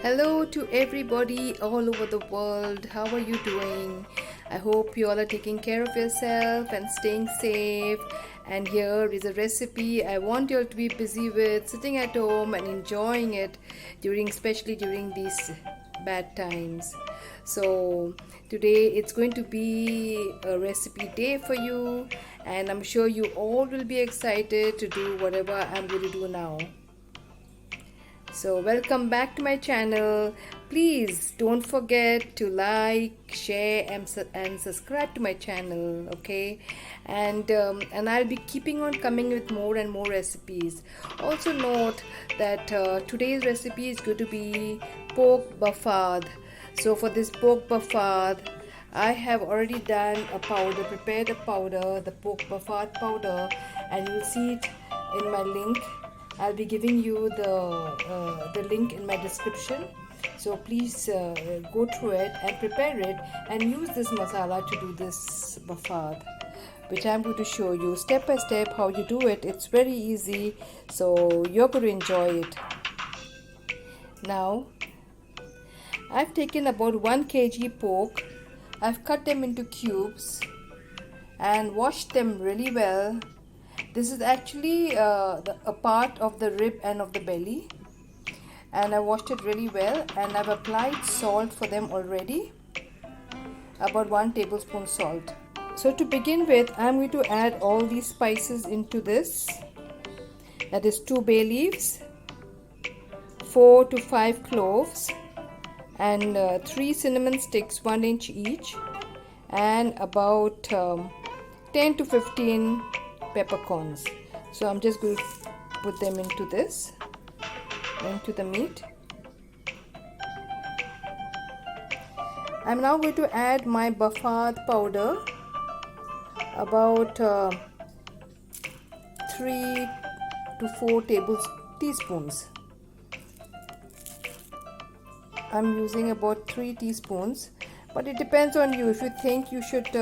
Hello to everybody all over the world. How are you doing? I hope you all are taking care of yourself and staying safe. And here is a recipe I want you all to be busy with, sitting at home and enjoying it especially during these bad times. So today it's going to be a recipe day for you, and I'm sure you all will be excited to do whatever I'm going to do now. So welcome back to my channel. Please don't forget to like, share and subscribe to my channel, okay? And I'll be keeping on coming with more and more recipes. Also note that today's recipe is going to be pork buffard. So for this pork buffard, I have already done a powder, prepared a powder, the pork buffard powder, and you'll see it in my link. I'll be giving you the link in my description. So please go through it and prepare it and use this masala to do this buffard, which I'm going to show you step by step how you do it. It's very easy, so you're going to enjoy it. Now, I've taken about 1 kg pork. I've cut them into cubes and washed them really well. This is actually a part of the rib and of the belly, and I washed it really well, and I've applied salt for them already, about 1 tablespoon salt. So to begin with, I'm going to add all these spices into this. That is 2 bay leaves, 4 to 5 cloves, and 3 cinnamon sticks, 1 inch each, and about 10 to 15 peppercorns. So I'm just going to put them into the meat. I'm now going to add my buffard powder, about 3 to 4 teaspoons. I'm using about 3 teaspoons, but it depends on you. If you think you should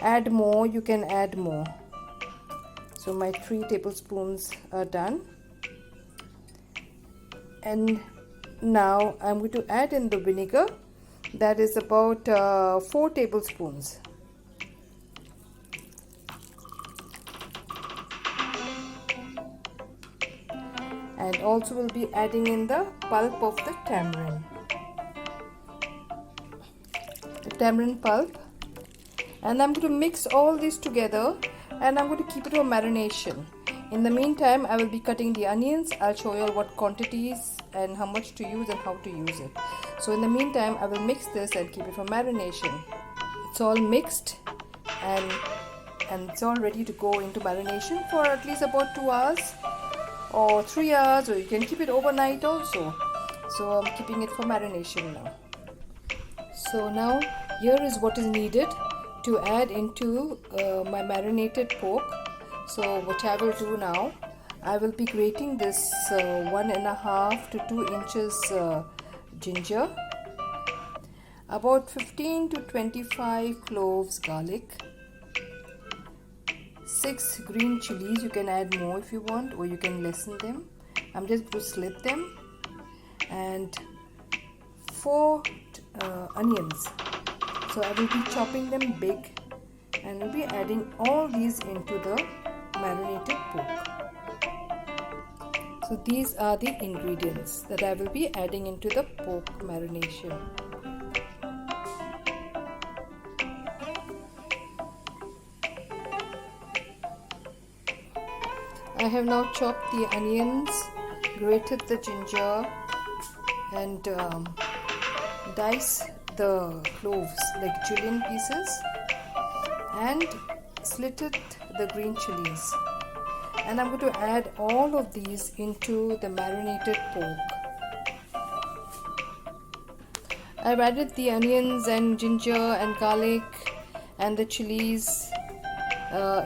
add more, you can add more. So my 3 tablespoons are done, and now I'm going to add in the vinegar. That is about 4 tablespoons. And also will be adding in the pulp of the tamarind pulp, and I'm going to mix all these together, and I'm going to keep it for marination. In the meantime, I will be cutting the onions. I'll show you all what quantities and how much to use and how to use it. So in the meantime, I will mix this and keep it for marination. It's all mixed and it's all ready to go into marination for at least about 2 hours or 3 hours, or you can keep it overnight also. So I'm keeping it for marination now. So now here is what is needed to add into my marinated pork. So what I will do now, I will be grating this 1.5 to 2 inches ginger, about 15 to 25 cloves garlic, 6 green chilies. You can add more if you want, or you can lessen them. I'm just going to slit them, and 4 onions. So I will be chopping them big, and will be adding all these into the marinated pork. So these are the ingredients that I will be adding into the pork marination. I have now chopped the onions, grated the ginger, and diced the cloves like julienne pieces, and slitted the green chilies. And I'm going to add all of these into the marinated pork. I've added the onions and ginger and garlic and the chilies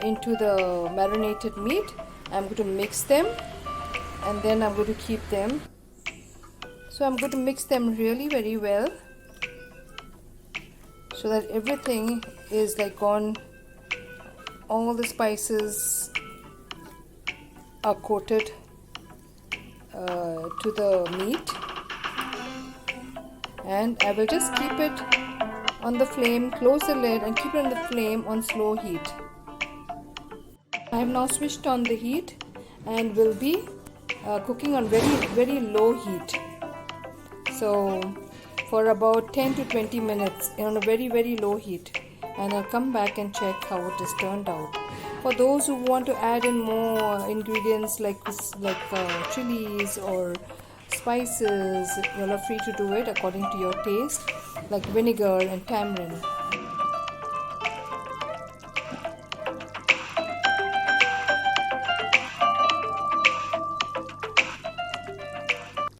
into the marinated meat. I'm going to mix them, and then I'm going to keep them. So I'm going to mix them really very well, so that everything is like gone, all the spices are coated to the meat. and I will just keep it on the flame, close the lid and keep it on the flame on slow heat. I have now switched on the heat and will be cooking on very low heat. So for about 10 to 20 minutes on a very low heat, and I'll come back and check how it is turned out. For those who want to add in more ingredients like chilies or spices, you are free to do it according to your taste, like vinegar and tamarind.